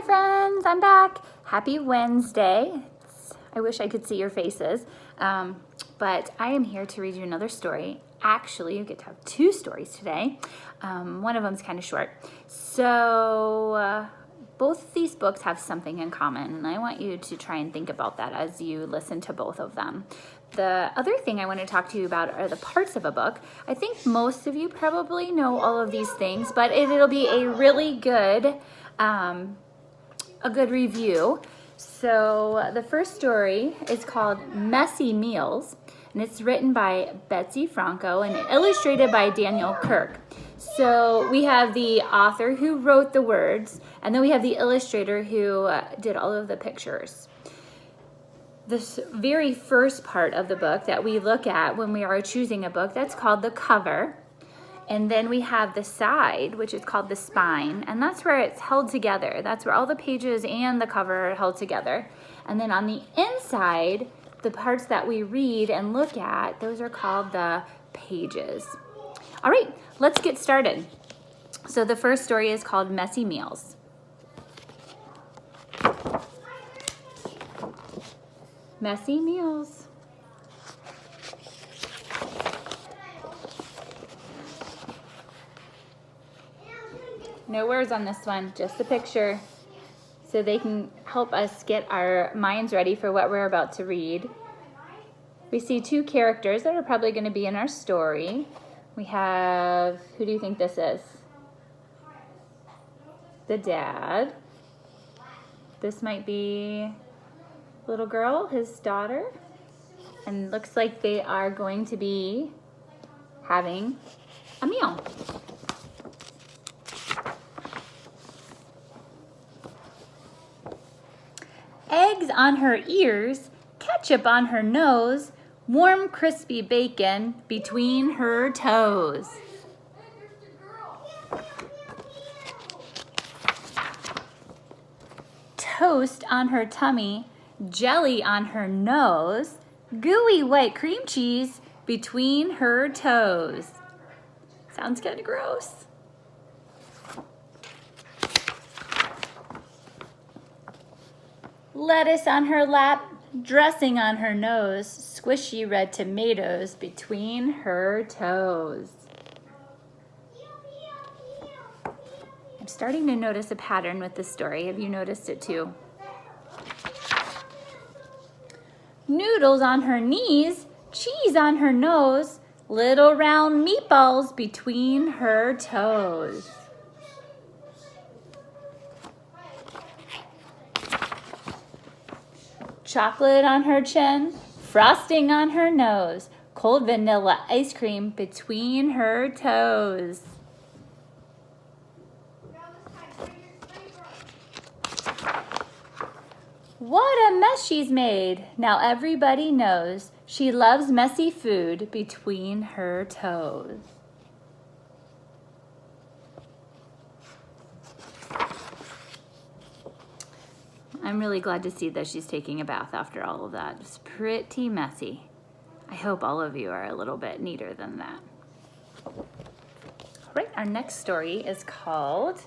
friends, I'm back. Happy Wednesday. I wish I could see your faces, but I am here to read you another story. Actually, you get to have two stories today. One of them's kind of short. So both of these books have something in common, and I want you to try and think about that as you listen to both of them. The other thing I want to talk to you about are the parts of a book. I think most of you probably know all of these things, but it'll be a really good review. So the first story is called Messy Meals, and it's written by Betsy, Franco, and illustrated by Daniel Kirk. So we have the author who wrote the words, and then we have the illustrator who did all of the pictures. This very first part of the book that we look at when we are choosing a book, that's called the cover. And then we have the side, which is called the spine, and that's where it's held together. That's where all the pages and the cover are held together. And then on the inside, the parts that we read and look at, those are called the pages. All right, let's get started. So the first story is called Messy Meals. Messy Meals. No words on this one, just a picture, so they can help us get our minds ready for what we're about to read. We see two characters that are probably going to be in our story. We have, who do you think this is? The dad. This might be little girl, his daughter. And looks like they are going to be having a meal. Eggs on her ears, ketchup on her nose, warm crispy bacon between her toes. Toast on her tummy, jelly on her nose, gooey white cream cheese between her toes. Sounds kind of gross. Lettuce on her lap, dressing on her nose, squishy red tomatoes between her toes. I'm starting to notice a pattern with this story. Have you noticed it too? Noodles on her knees, cheese on her nose, little round meatballs between her toes. Chocolate on her chin, frosting on her nose, cold vanilla ice cream between her toes. What a mess she's made. Now everybody knows she loves messy food between her toes. I'm really glad to see that she's taking a bath after all of that. It's pretty messy. I hope all of you are a little bit neater than that. All right, our next story is called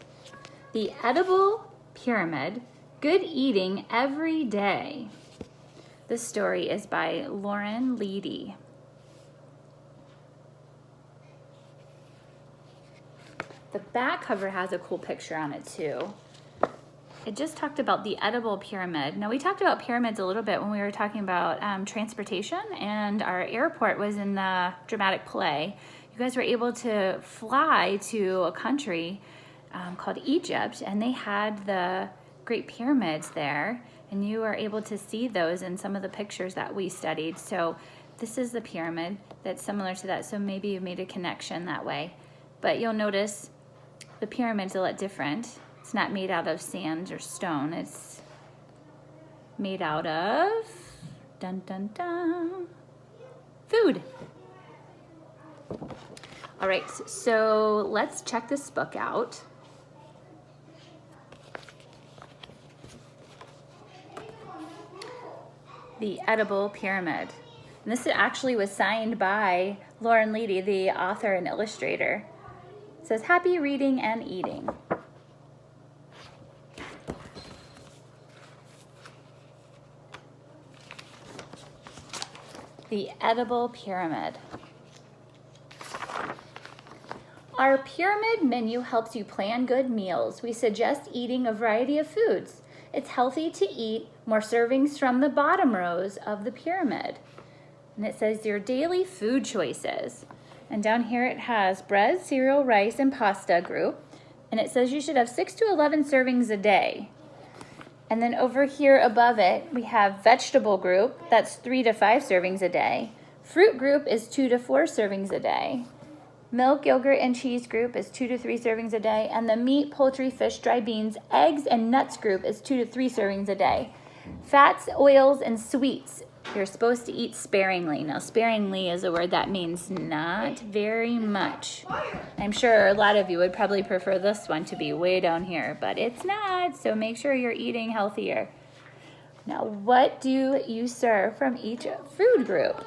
The Edible Pyramid, Good Eating Every Day. This story is by Loreen, Leedy. The back cover has a cool picture on it too. It just talked about the edible pyramid. Now, we talked about pyramids a little bit when we were talking about transportation, and our airport was in the dramatic play. You guys were able to fly to a country called Egypt, and they had the Great Pyramids there, and you were able to see those in some of the pictures that we studied. So this is the pyramid that's similar to that, so maybe you made a connection that way. But you'll notice the pyramid's a lot different. It's not made out of sand or stone. It's made out of, dun dun dun, food. All right, so let's check this book out. The Edible Pyramid. And this actually was signed by Loreen, Leedy, the author and illustrator. It says, happy reading and eating. The edible pyramid. Our pyramid menu helps you plan good meals. We suggest eating a variety of foods. It's healthy to eat more servings from the bottom rows of the pyramid. And it says your daily food choices. And down here it has bread, cereal, rice, and pasta group. And it says you should have 6 to 11 servings a day. And then over here above it, we have vegetable group. That's 3 to 5 servings a day. Fruit group is 2 to 4 servings a day. Milk, yogurt, and cheese group is 2 to 3 servings a day. And the meat, poultry, fish, dry beans, eggs, and nuts group is 2 to 3 servings a day. Fats, oils, and sweets, you're supposed to eat sparingly. Now, sparingly is a word that means not very much. I'm sure a lot of you would probably prefer this one to be way down here, but it's not, so make sure you're eating healthier. Now, what do you serve from each food group?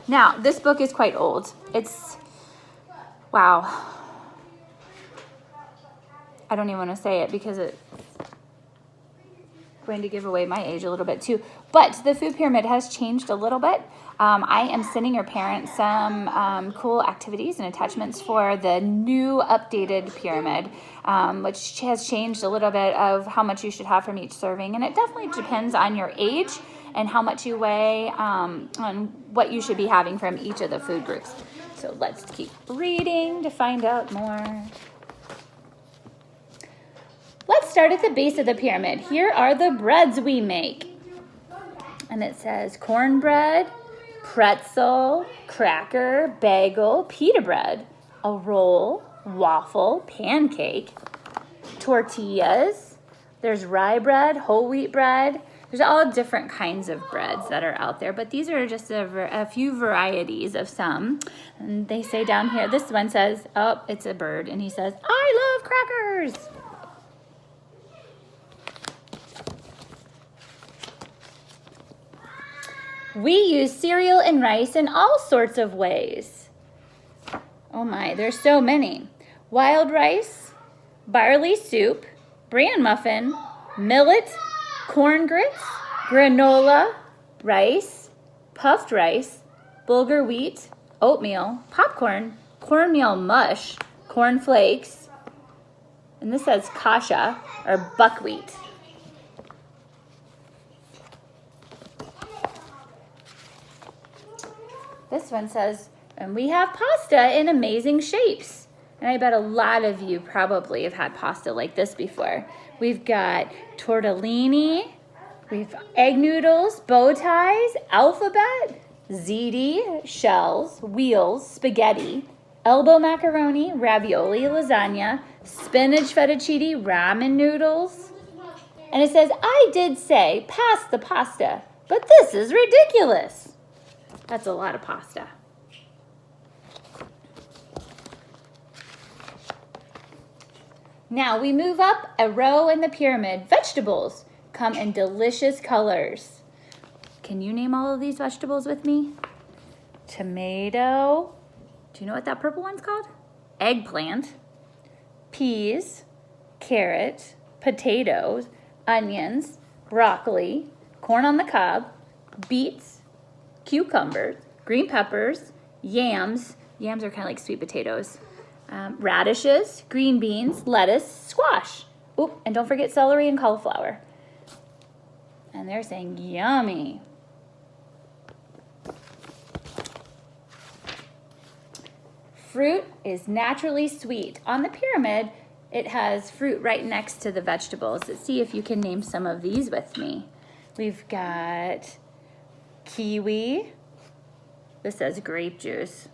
Now, this book is quite old. It's, wow. I don't even want to say it because it's going to give away my age a little bit too. But the food pyramid has changed a little bit. I am sending your parents some cool activities and attachments for the new updated pyramid, which has changed a little bit of how much you should have from each serving. And it definitely depends on your age and how much you weigh, on what you should be having from each of the food groups. So let's keep reading to find out more. Let's start at the base of the pyramid. Here are the breads we make. And it says cornbread, pretzel, cracker, bagel, pita bread, a roll, waffle, pancake, tortillas. There's rye bread, whole wheat bread. There's all different kinds of breads that are out there, but these are just a few varieties of some. And they say down here, this one says, oh, it's a bird, and he says, I love crackers. We use cereal and rice in all sorts of ways. Oh my, there's so many. Wild rice, barley soup, bran muffin, millet, corn grits, granola, rice, puffed rice, bulgur wheat, oatmeal, popcorn, cornmeal mush, corn flakes, and this says kasha, or buckwheat. This one says, and we have pasta in amazing shapes. And I bet a lot of you probably have had pasta like this before. We've got tortellini, we've egg noodles, bow ties, alphabet, ziti, shells, wheels, spaghetti, elbow macaroni, ravioli, lasagna, spinach fettuccine, ramen noodles. And it says, I did say pass the pasta, but this is ridiculous. That's a lot of pasta. Now we move up a row in the pyramid. Vegetables come in delicious colors. Can you name all of these vegetables with me? Tomato. Do you know what that purple one's called? Eggplant. Peas, carrot, potatoes, onions, broccoli, corn on the cob, beets, cucumbers, green peppers, yams. Yams are kind of like sweet potatoes. Radishes, green beans, lettuce, squash. Oop, and don't forget celery and cauliflower. And they're saying yummy. Fruit is naturally sweet. On the pyramid, it has fruit right next to the vegetables. Let's see if you can name some of these with me. We've got kiwi. This says grape juice.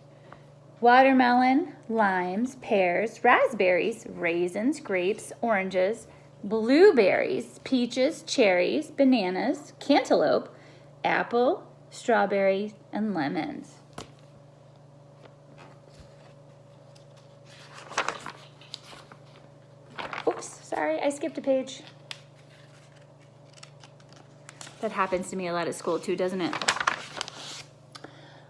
Watermelon, limes, pears, raspberries, raisins, grapes, oranges, blueberries, peaches, cherries, bananas, cantaloupe, apple, strawberries, and lemons. Oops, sorry, I skipped a page. That happens to me a lot at school too, doesn't it?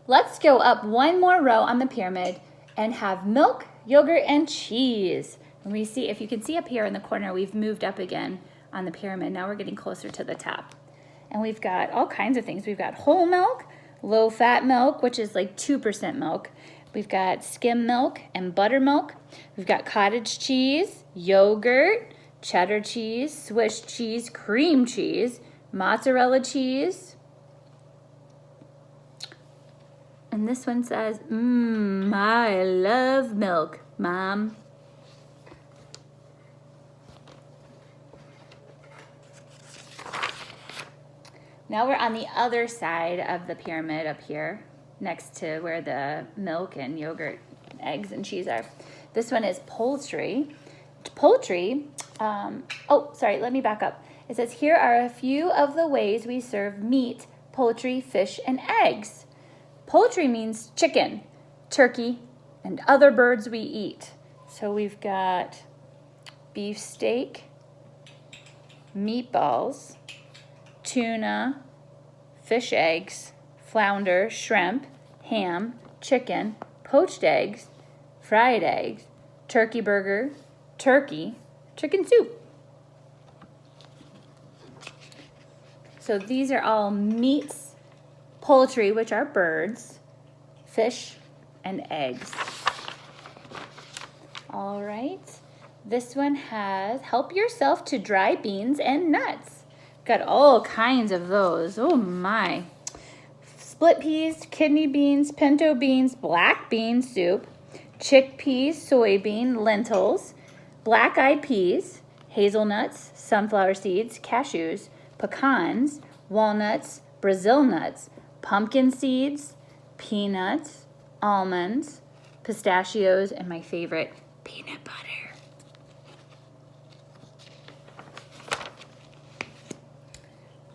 Let's go up one more row on the pyramid and have milk, yogurt, and cheese. And we see, if you can see up here in the corner, we've moved up again on the pyramid. Now we're getting closer to the top. And we've got all kinds of things. We've got whole milk, low-fat milk, which is like 2% milk. We've got skim milk and buttermilk. We've got cottage cheese, yogurt, cheddar cheese, Swiss cheese, cream cheese, mozzarella cheese. And this one says, I love milk, Mom. Now we're on the other side of the pyramid up here, next to where the milk and yogurt, eggs and cheese are. This one is poultry. Poultry, let me back up. It says, here are a few of the ways we serve meat, poultry, fish, and eggs. Poultry means chicken, turkey, and other birds we eat. So we've got beef steak, meatballs, tuna, fish eggs, flounder, shrimp, ham, chicken, poached eggs, fried eggs, turkey burger, turkey, chicken soup. So these are all meats, poultry, which are birds, fish, and eggs. All right. This one has help yourself to dry beans and nuts. Got all kinds of those. Oh my. Split peas, kidney beans, pinto beans, black bean soup, chickpeas, soybean, lentils, black-eyed peas, hazelnuts, sunflower seeds, cashews, pecans, walnuts, Brazil nuts, pumpkin seeds, peanuts, almonds, pistachios, and my favorite, peanut butter.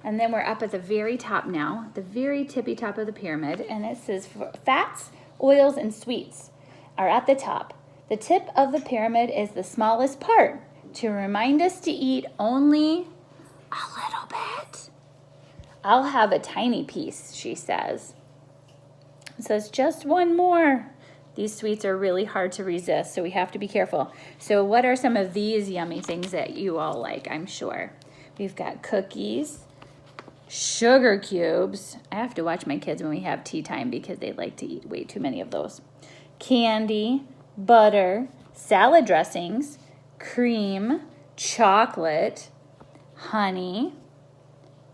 And then we're up at the very top now, the very tippy top of the pyramid, and it says fats, oils, and sweets are at the top. The tip of the pyramid is the smallest part to remind us to eat only a little bit. I'll have a tiny piece, she says. It says just one more. These sweets are really hard to resist, so we have to be careful. So what are some of these yummy things that you all like, I'm sure? We've got cookies, sugar cubes. I have to watch my kids when we have tea time because they like to eat way too many of those. Candy, butter, salad dressings, cream, chocolate, honey,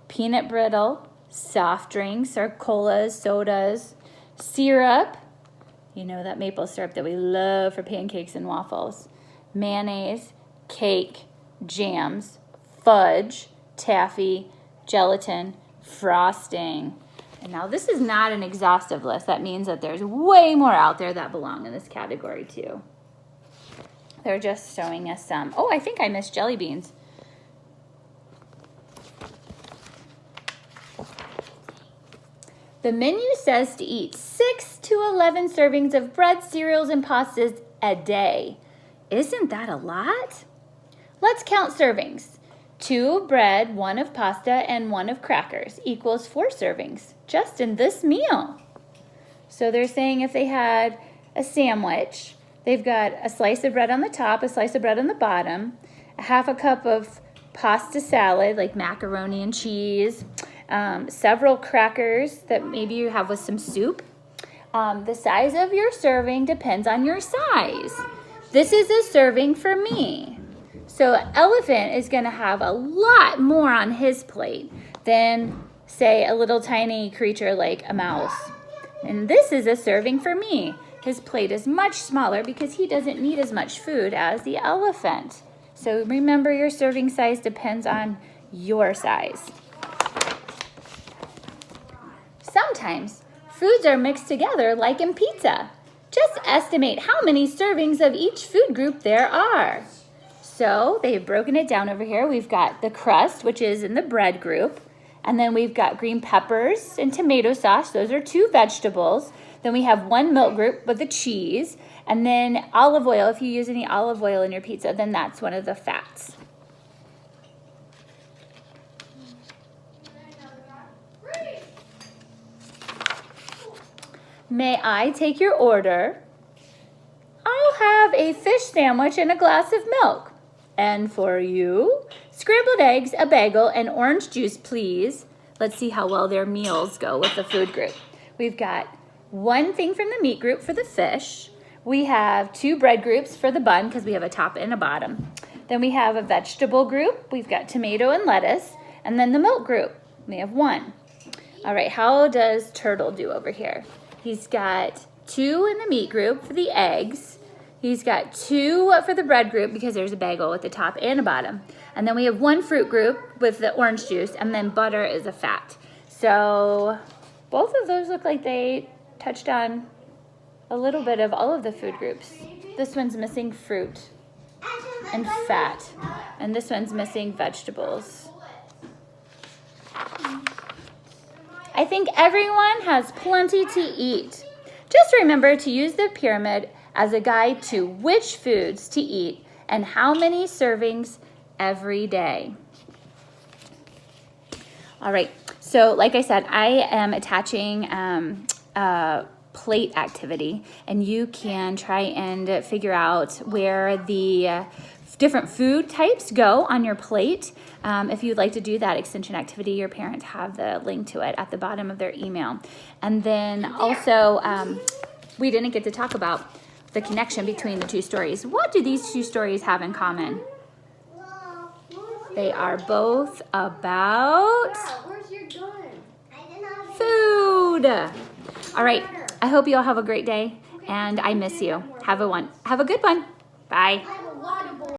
peanut brittle, soft drinks or colas, sodas, syrup, you know, that maple syrup that we love for pancakes and waffles, mayonnaise, cake, jams, fudge, taffy, gelatin, frosting. And now this is not an exhaustive list. That means that there's way more out there that belong in this category too. They're just showing us some. Oh, I think I missed jelly beans. The menu says to eat 6 to 11 servings of bread, cereals, and pastas a day. Isn't that a lot? Let's count servings. 2 of bread, 1 of pasta, and 1 of crackers equals 4 servings just in this meal. So they're saying if they had a sandwich, they've got a slice of bread on the top, a slice of bread on the bottom, a half a cup of pasta salad like macaroni and cheese, several crackers that maybe you have with some soup. The size of your serving depends on your size. This is a serving for me. So elephant is going to have a lot more on his plate than, say, a little tiny creature like a mouse. And this is a serving for me. His plate is much smaller because he doesn't need as much food as the elephant. So remember, your serving size depends on your size. Sometimes foods are mixed together like in pizza. Just estimate how many servings of each food group there are. So they've broken it down over here. We've got the crust, which is in the bread group. And then we've got green peppers and tomato sauce. Those are 2 vegetables. Then we have 1 milk group with the cheese. And then olive oil. If you use any olive oil in your pizza, then that's one of the fats. May I take your order? I'll have a fish sandwich and a glass of milk. And for you, scrambled eggs, a bagel, and orange juice, please. Let's see how well their meals go with the food group. We've got one thing from the meat group for the fish. We have 2 bread groups for the bun because we have a top and a bottom. Then we have a vegetable group. We've got tomato and lettuce. And then the milk group, we have 1. All right, how does Turtle do over here? He's got 2 in the meat group for the eggs. He's got 2 for the bread group because there's a bagel at the top and a bottom. And then we have 1 fruit group with the orange juice, and then butter is a fat. So both of those look like they touched on a little bit of all of the food groups. This one's missing fruit and fat, and this one's missing vegetables. I think everyone has plenty to eat. Just remember to use the pyramid as a guide to which foods to eat and how many servings every day. All right, so like I said, I am attaching a plate activity, and you can try and figure out where the different food types go on your plate. If you'd like to do that extension activity, your parents have the link to it at the bottom of their email. And then also, we didn't get to talk about the connection between the 2 stories. What do these 2 stories have in common? They are both about food. All right, I hope you all have a great day, and I miss you. Have a good one. Bye.